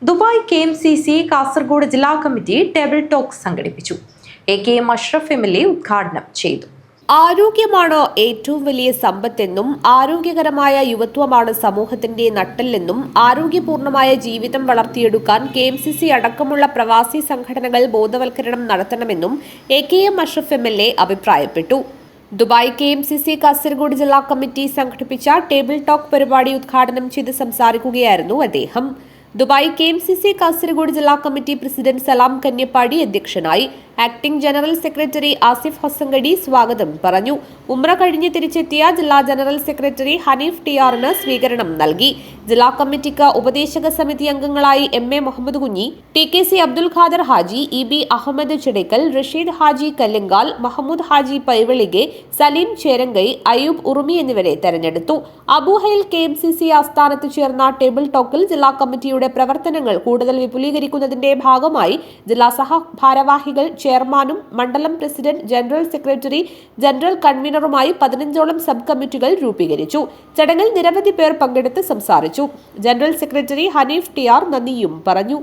Dubai KMCC Kasaragod ജില്ലാ committee table talk സംഘടിപ്പിച്ചു. AKM Ashraf MLA ഉദ്ഘാടനം ചെയ്തു. ആരോഗ്യമാണ് ഏറ്റവും വലിയ സമ്പത്തെന്നും ആരോഗ്യകരമായ യുവത്വമാണ് സമൂഹത്തിന്റെ നട്ടെല്ലെന്നും ആരോഗ്യപൂർണമായ ജീവിതം വളർത്തിയെടുക്കാൻ KMCC അടക്കമുള്ള പ്രവാസി സംഘടനകൾ ബോധവൽക്കരണം നടത്തണമെന്നും AKM അഷ്റഫ് MLA അഭിപ്രായപ്പെട്ടു. ദുബായ് KMCC കാസർഗോഡ് ജില്ലാ കമ്മിറ്റി സംഘടിപ്പിച്ച ടേബിൾ ടോക്ക് പരിപാടി ഉദ്ഘാടനം ചെയ്ത് സംസാരിക്കുകയായിരുന്നു അദ്ദേഹം. ദുബായ് KMCC കാസർഗോഡ് ജില്ലാ കമ്മിറ്റി പ്രസിഡന്റ് സലാം കന്യപ്പാടി അധ്യക്ഷനായി. Acting general secretary Asif Hosangadi സ്വാഗതം പറഞ്ഞു. ഉംറ കഴിഞ്ഞ് തിരിച്ചെത്തിയ ജില്ലാ ജനറൽ സെക്രട്ടറി ഹനീഫ് TRന് സ്വീകരണം നൽകി. ജില്ലാ കമ്മിറ്റിക്ക് ഉപദേശക സമിതി അംഗങ്ങളായി MA Muhammad Kunhi, TKC Abdul Khader Haji, EB Ahmed ചിടക്കൽ, Rasheed Haji Kallinkal, Mahmood Haji Paivalike, Saleem Cherankai, Ayyub ഉറുമി എന്നിവരെ തെരഞ്ഞെടുത്തു. അബുഹൈൽ KMCC ആസ്ഥാനത്ത് ചേർന്ന ടേബിൾ ടോക്കിൽ ജില്ലാ കമ്മിറ്റിയുടെ പ്രവർത്തനങ്ങൾ കൂടുതൽ വിപുലീകരിക്കുന്നതിന്റെ ഭാഗമായി ജില്ലാ സഹഭാരവാഹികൾ, ചെയർമാനും മണ്ഡലം പ്രസിഡന്റ്, ജനറൽ സെക്രട്ടറി, ജനറൽ കൺവീനറുമായി 15ഓളം സബ് കമ്മിറ്റികൾ രൂപീകരിച്ചു. ചടങ്ങിൽ നിരവധി പേർ പങ്കെടുത്ത് സംസാരിച്ചു. ജനറൽ സെക്രട്ടറി ഹനീഫ് TR നന്ദിയും പറഞ്ഞു.